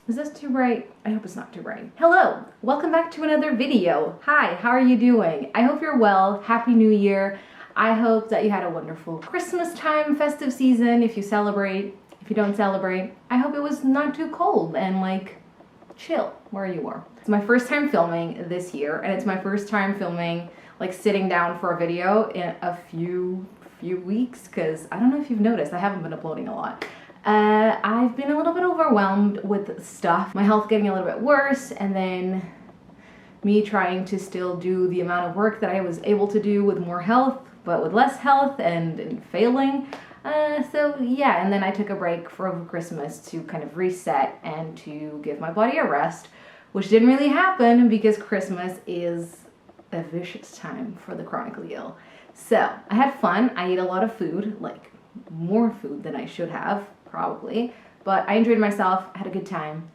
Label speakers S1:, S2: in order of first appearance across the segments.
S1: Is this too bright? I hope it's not too bright. Hello, welcome back to another video. Hi, how are you doing? I hope you're well. Happy New Year. I hope that you had a wonderful Christmas time, festive season, if you celebrate. If you don't celebrate, I hope it was not too cold and like chill where you were. It's my first time filming this year, and it's my first time filming, like sitting down for a video in a few weeks, because I don't know if you've noticed, I haven't been uploading a lot. I've been a little bit overwhelmed with stuff. My health getting a little bit worse, and then me trying to still do the amount of work that I was able to do with more health, but with less health and failing. So yeah, and then I took a break for over Christmas to kind of reset and to give my body a rest, which didn't really happen because Christmas is a vicious time for the chronically ill. So I had fun. I ate a lot of food, like more food than I should have, probably, but I enjoyed myself, had a good time.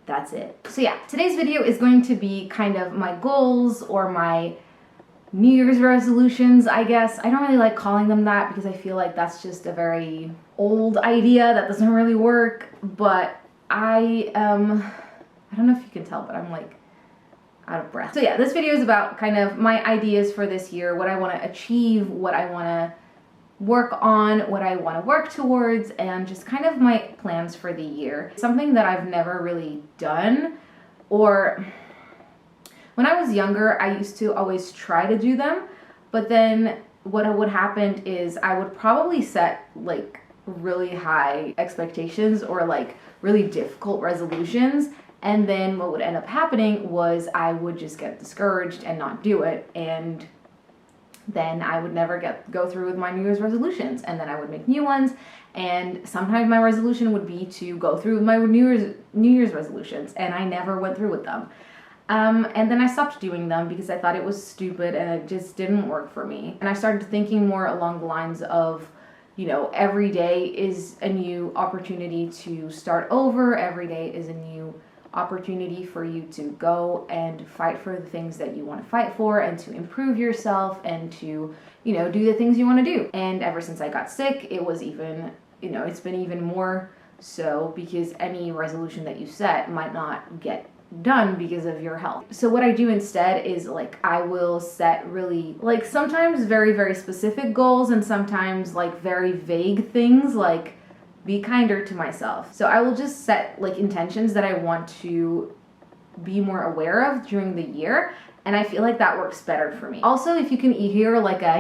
S1: That's it. So yeah, today's video is going to be kind of my goals or my New Year's resolutions, I guess. I don't really like calling them that because I feel like that's just a very old idea that doesn't really work, but I don't know if you can tell, but I'm like out of breath. So yeah, this video is about kind of my ideas for this year, what I want to achieve, what I want to work on, what I want to work towards, and just kind of my plans for the year. Something that I've never really done, or when I was younger, I used to always try to do them, but then what would happen is I would probably set like really high expectations or like really difficult resolutions, and then what would end up happening was I would just get discouraged and not do it, and then I would never go through with my New Year's resolutions, and then I would make new ones, and sometimes my resolution would be to go through with my New Year's resolutions, and I never went through with them. And then I stopped doing them because I thought it was stupid and it just didn't work for me. And I started thinking more along the lines of, you know, every day is a new opportunity to start over. Every day is a new opportunity for you to go and fight for the things that you want to fight for and to improve yourself and to, you know, do the things you want to do. And ever since I got sick, it was even, you know, it's been even more so because any resolution that you set might not get done because of your health. So what I do instead is like I will set really like sometimes very, very specific goals and sometimes like very vague things like be kinder to myself. So I will just set like intentions that I want to be more aware of during the year, and I feel like that works better for me. Also, if you can hear like a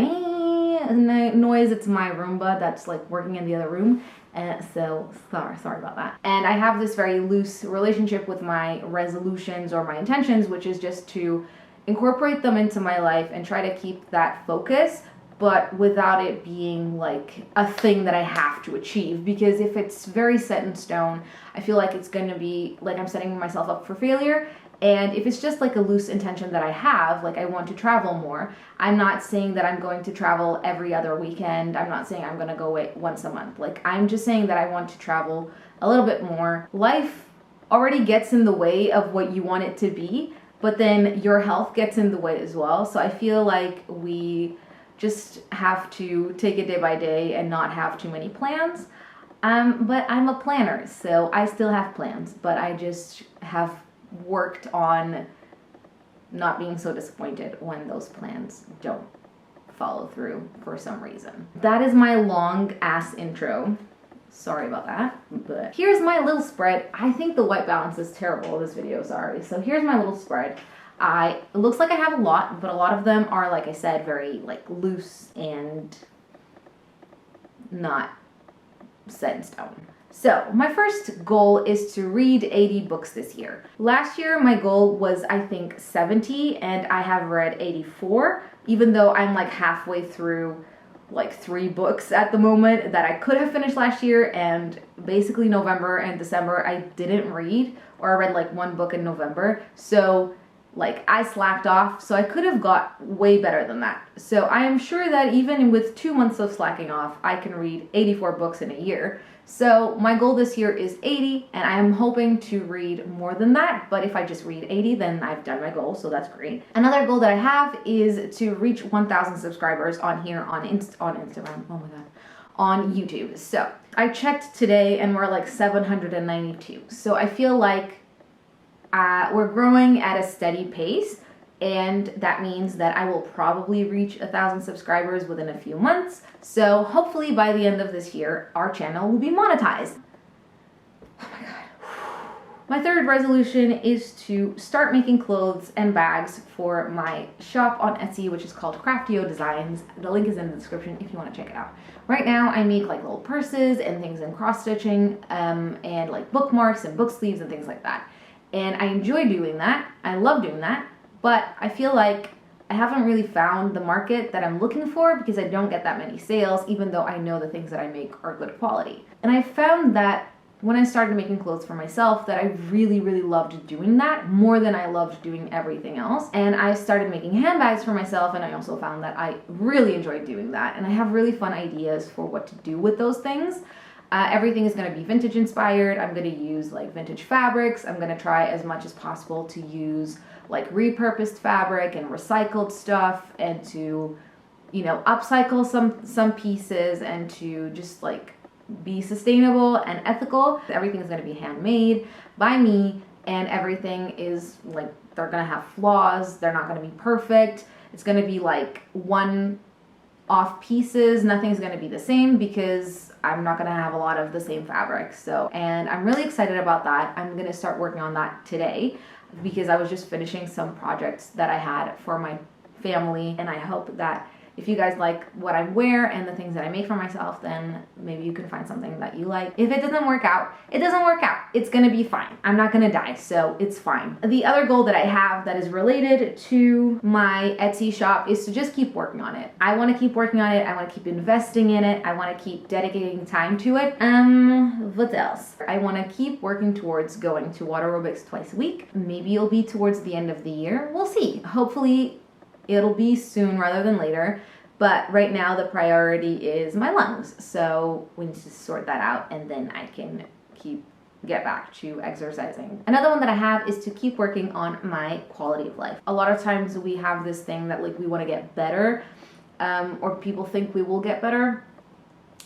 S1: noise, it's my Roomba that's like working in the other room. And so sorry about that. And I have this very loose relationship with my resolutions or my intentions, which is just to incorporate them into my life and try to keep that focus, but without it being like a thing that I have to achieve. Because if it's very set in stone, I feel like it's gonna be like I'm setting myself up for failure. And if it's just like a loose intention that I have, like I want to travel more, I'm not saying that I'm going to travel every other weekend. I'm not saying I'm going to go once a month. Like I'm just saying that I want to travel a little bit more. Life already gets in the way of what you want it to be, but then your health gets in the way as well. So I feel like we just have to take it day by day and not have too many plans. But I'm a planner, so I still have plans, but I just have worked on not being so disappointed when those plans don't follow through for some reason. That is my long ass intro. Sorry about that, but here's my little spread. I think the white balance is terrible in this video, sorry. So here's my little spread. It looks like I have a lot, but a lot of them are, like I said, very like loose and not set in stone. So my first goal is to read 80 books this year. Last year my goal was I think 70 and I have read 84, even though I'm like halfway through like 3 books at the moment that I could have finished last year, and basically November and December I didn't read, or I read like 1 book in November. So like I slacked off, so I could have got way better than that. So I am sure that even with 2 months of slacking off, I can read 84 books in a year. So my goal this year is 80, and I am hoping to read more than that, but if I just read 80, then I've done my goal, so that's great. Another goal that I have is to reach 1,000 subscribers on here on Instagram, oh my god, on YouTube. So I checked today and we're like 792. So I feel like we're growing at a steady pace, and that means that I will probably reach 1,000 subscribers within a few months. So hopefully by the end of this year, our channel will be monetized. Oh my God. My third resolution is to start making clothes and bags for my shop on Etsy, which is called CRAFTY Designs. The link is in the description if you want to check it out. Right now, I make like little purses and things in cross stitching, and like bookmarks and book sleeves and things like that. And I enjoy doing that. I love doing that, but I feel like I haven't really found the market that I'm looking for because I don't get that many sales, even though I know the things that I make are good quality. And I found that when I started making clothes for myself that I really, really loved doing that more than I loved doing everything else. And I started making handbags for myself, and I also found that I really enjoyed doing that. And I have really fun ideas for what to do with those things. Everything is going to be vintage inspired. I'm going to use like vintage fabrics. I'm going to try as much as possible to use like repurposed fabric and recycled stuff, and to, you know, upcycle some pieces, and to just like be sustainable and ethical. Everything is going to be handmade by me, and everything is like, they're going to have flaws. They're not going to be perfect. It's going to be like one-off pieces. Nothing's going to be the same because I'm not going to have a lot of the same fabric. So, and I'm really excited about that. I'm going to start working on that today because I was just finishing some projects that I had for my family, and I hope that if you guys like what I wear and the things that I make for myself, then maybe you can find something that you like. If it doesn't work out, it doesn't work out. It's gonna be fine. I'm not gonna die, so it's fine. The other goal that I have that is related to my Etsy shop is to just keep working on it. I wanna keep working on it. I wanna keep investing in it. I wanna keep dedicating time to it. What else? I wanna keep working towards going to water aerobics twice a week. Maybe it'll be towards the end of the year. We'll see. Hopefully, it'll be soon rather than later, but right now the priority is my lungs. So we need to sort that out, and then I can get back to exercising. Another one that I have is to keep working on my quality of life. A lot of times we have this thing that like we want to get better, or people think we will get better.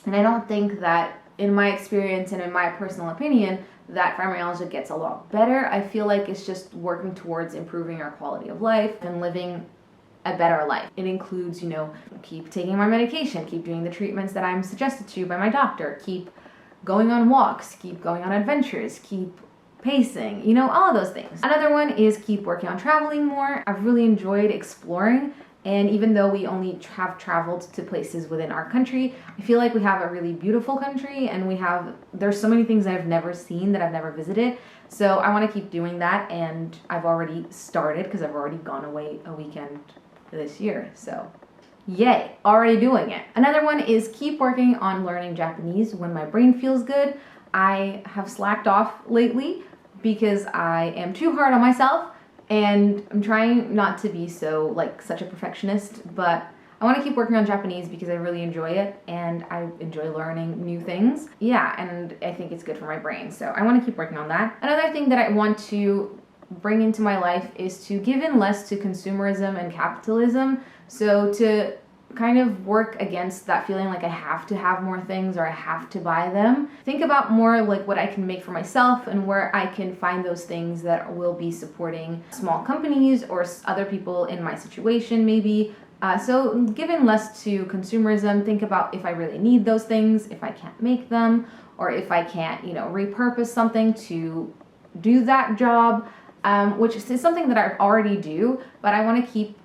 S1: And I don't think that, in my experience and in my personal opinion, that fibromyalgia gets a lot better. I feel like it's just working towards improving our quality of life and living a better life. It includes, you know, keep taking my medication, keep doing the treatments that I'm suggested to by my doctor, keep going on walks, keep going on adventures, keep pacing, you know, all of those things. Another one is keep working on traveling more. I've really enjoyed exploring, and even though we only have traveled to places within our country, I feel like we have a really beautiful country, and there's so many things I've never seen, that I've never visited. So I want to keep doing that, and I've already started because I've already gone away a weekend this year, so yay, already doing it. Another one is keep working on learning Japanese when my brain feels good. I have slacked off lately because I am too hard on myself, and I'm trying not to be so like such a perfectionist, but I want to keep working on Japanese because I really enjoy it, and I enjoy learning new things. Yeah, and I think it's good for my brain, so I want to keep working on that. Another thing that I want to bring into my life is to give in less to consumerism and capitalism. So to kind of work against that feeling like I have to have more things or I have to buy them. Think about more like what I can make for myself and where I can find those things that will be supporting small companies or other people in my situation maybe. So give in less to consumerism. Think about if I really need those things, if I can't make them, or if I can't, you know, repurpose something to do that job. Which is something that I already do, but I want to keep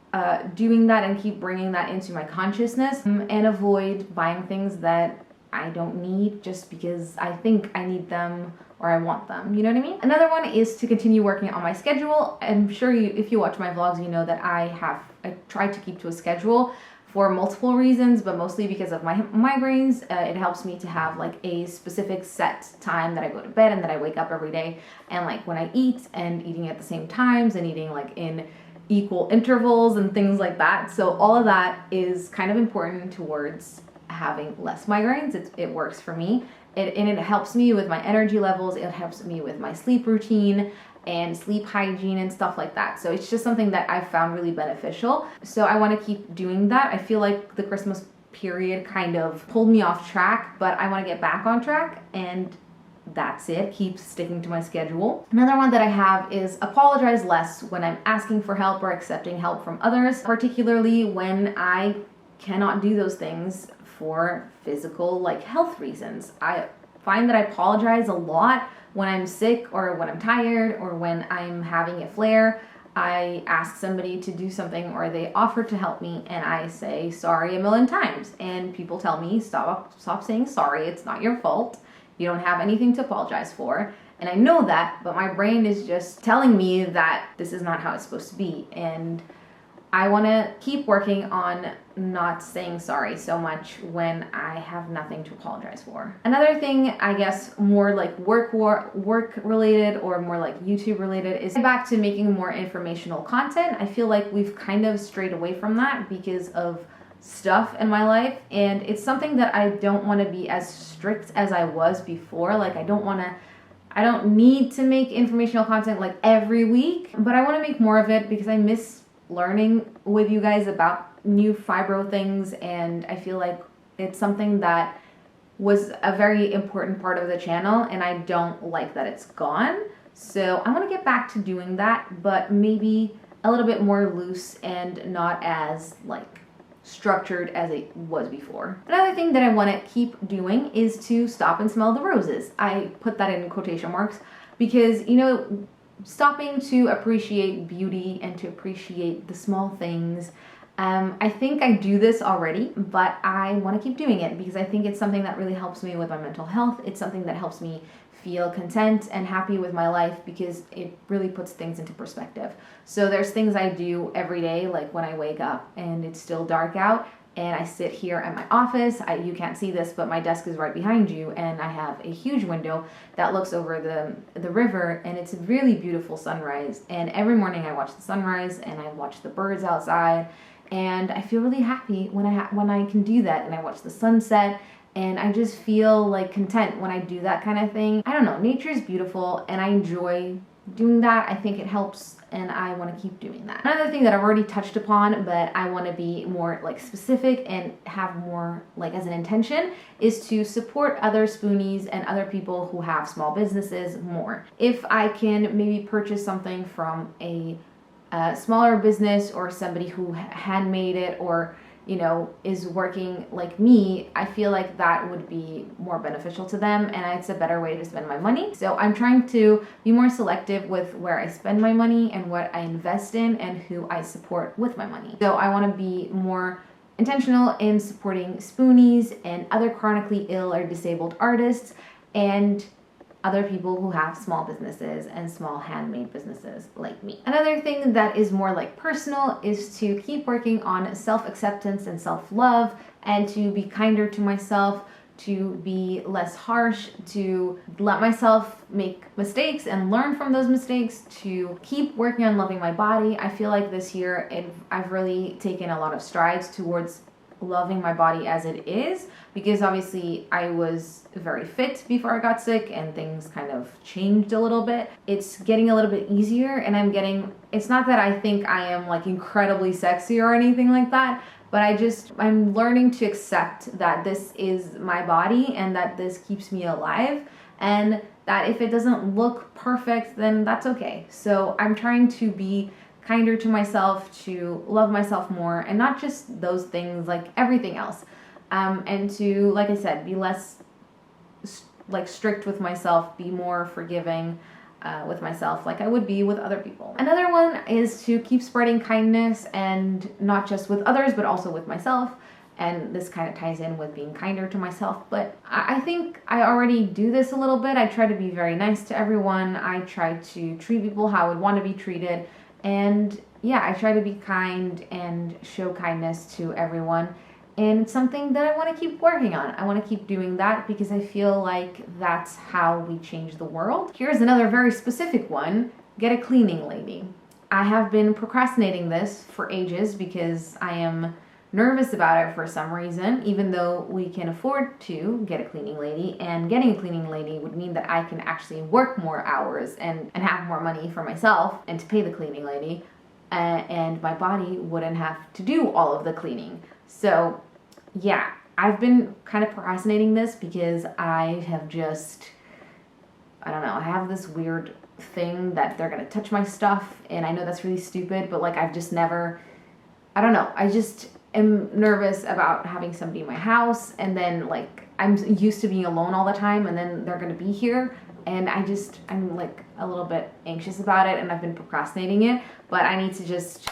S1: doing that and keep bringing that into my consciousness, and avoid buying things that I don't need just because I think I need them or I want them, you know what I mean? Another one is to continue working on my schedule. I'm sure if you watch my vlogs, you know that I try to keep to a schedule for multiple reasons, but mostly because of my migraines. It helps me to have like a specific set time that I go to bed and that I wake up every day, and like when I eat, and eating at the same times, and eating like in equal intervals and things like that. So all of that is kind of important towards having less migraines. It works for me. And it helps me with my energy levels. It helps me with my sleep routine and sleep hygiene and stuff like that. So it's just something that I've found really beneficial. So I want to keep doing that. I feel like the Christmas period kind of pulled me off track, but I want to get back on track, and that's it. Keep sticking to my schedule. Another one that I have is apologize less when I'm asking for help or accepting help from others, particularly when I cannot do those things for physical, like, health reasons. I find that I apologize a lot when I'm sick or when I'm tired or when I'm having a flare. I ask somebody to do something or they offer to help me and I say sorry a million times, and people tell me stop saying sorry, it's not your fault. You don't have anything to apologize for. And I know that, but my brain is just telling me that this is not how it's supposed to be. And I want to keep working on not saying sorry so much when I have nothing to apologize for. Another thing, I guess more like work related or more like YouTube related, is back to making more informational content. I feel like we've kind of strayed away from that because of stuff in my life, and it's something that I don't want to be as strict as I was before. Like, I don't need to make informational content like every week, but I want to make more of it because I miss learning with you guys about new fibro things, and I feel like it's something that was a very important part of the channel, and I don't like that it's gone. So I want to get back to doing that, but maybe a little bit more loose and not as like structured as it was before. Another thing that I want to keep doing is to stop and smell the roses. I put that in quotation marks because, you know, stopping to appreciate beauty and to appreciate the small things. I think I do this already, but I want to keep doing it because I think it's something that really helps me with my mental health. It's something that helps me feel content and happy with my life because it really puts things into perspective. So there's things I do every day, like when I wake up and it's still dark out and I sit here at my office. You can't see this, but my desk is right behind you, and I have a huge window that looks over the river, and it's a really beautiful sunrise. And every morning I watch the sunrise and I watch the birds outside, and I feel really happy when I can do that, and I watch the sunset. And I just feel like content when I do that kind of thing. I don't know, nature is beautiful and I enjoy doing that. I think it helps and I want to keep doing that. Another thing that I've already touched upon, but I want to be more like specific and have more like as an intention, is to support other spoonies and other people who have small businesses more. If I can maybe purchase something from a smaller business or somebody who handmade it or, you know, is working like me, I feel like that would be more beneficial to them and it's a better way to spend my money. So I'm trying to be more selective with where I spend my money and what I invest in and who I support with my money. So I want to be more intentional in supporting spoonies and other chronically ill or disabled artists and other people who have small businesses and small handmade businesses like me. Another thing that is more like personal is to keep working on self-acceptance and self-love and to be kinder to myself, to be less harsh, to let myself make mistakes and learn from those mistakes, to keep working on loving my body. I feel like this year I've really taken a lot of strides towards loving my body as it is, because obviously I was very fit before I got sick and things kind of changed a little bit. It's getting a little bit easier and it's not that I think I am like incredibly sexy or anything like that, but I'm learning to accept that this is my body and that this keeps me alive, and that if it doesn't look perfect, then that's okay. So I'm trying to be kinder to myself, to love myself more, and not just those things, like everything else. And to, like I said, be less strict with myself, be more forgiving with myself like I would be with other people. Another one is to keep spreading kindness, and not just with others, but also with myself. And this kind of ties in with being kinder to myself. But I think I already do this a little bit. I try to be very nice to everyone. I try to treat people how I would want to be treated. And yeah, I try to be kind and show kindness to everyone. And it's something that I want to keep working on. I want to keep doing that because I feel like that's how we change the world. Here's another very specific one: get a cleaning lady. I have been procrastinating this for ages because I am nervous about it for some reason, even though we can afford to get a cleaning lady, and getting a cleaning lady would mean that I can actually work more hours and have more money for myself and to pay the cleaning lady, and my body wouldn't have to do all of the cleaning. So yeah, I've been kind of procrastinating this because I have just, I don't know, I have this weird thing that they're gonna touch my stuff, and I know that's really stupid, but like I've just never, I don't know, I just am nervous about having somebody in my house, and then like I'm used to being alone all the time, and then they're gonna be here, and I'm like a little bit anxious about it, and I've been procrastinating it, but I need to just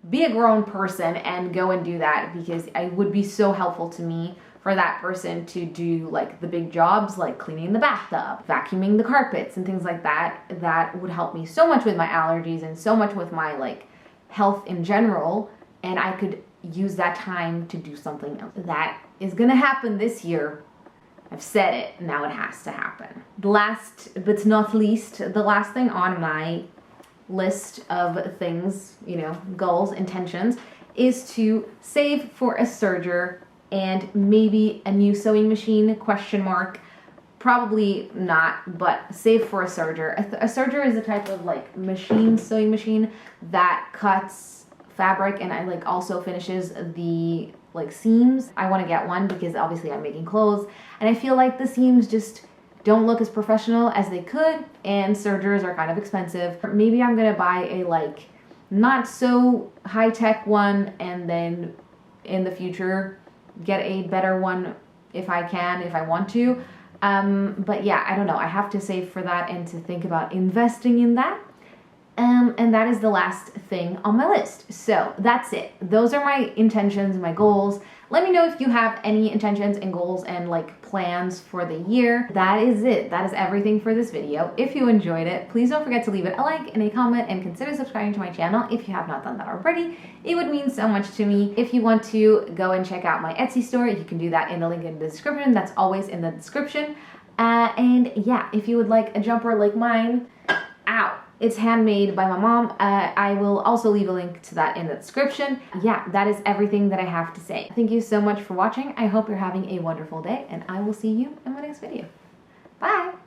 S1: be a grown person and go and do that, because it would be so helpful to me for that person to do like the big jobs like cleaning the bathtub, vacuuming the carpets and things like that. That would help me so much with my allergies and so much with my like health in general, and I could use that time to do something else. That is gonna happen this year. I've said it, now it has to happen. Last but not least, the last thing on my list of things, you know, goals, intentions, is to save for a serger and maybe a new sewing machine, question mark. Probably not, but save for a serger. A serger is a type of like machine, sewing machine that cuts fabric and I like also finishes the like seams. I want to get one because obviously I'm making clothes and I feel like the seams just don't look as professional as they could, and sergers are kind of expensive. Maybe I'm gonna buy a like not so high-tech one and then in the future get a better one if I can, if I want to. But yeah, I don't know. I have to save for that and to think about investing in that. And that is the last thing on my list. So that's it. Those are my intentions, my goals. Let me know if you have any intentions and goals and like plans for the year. That is it. That is everything for this video. If you enjoyed it, please don't forget to leave it a like and a comment and consider subscribing to my channel if you have not done that already. It would mean so much to me. If you want to go and check out my Etsy store, you can do that in the link in the description. That's always in the description. And yeah, if you would like a jumper like mine, it's handmade by my mom. I will also leave a link to that in the description. Yeah, that is everything that I have to say. Thank you so much for watching. I hope you're having a wonderful day, and I will see you in my next video. Bye!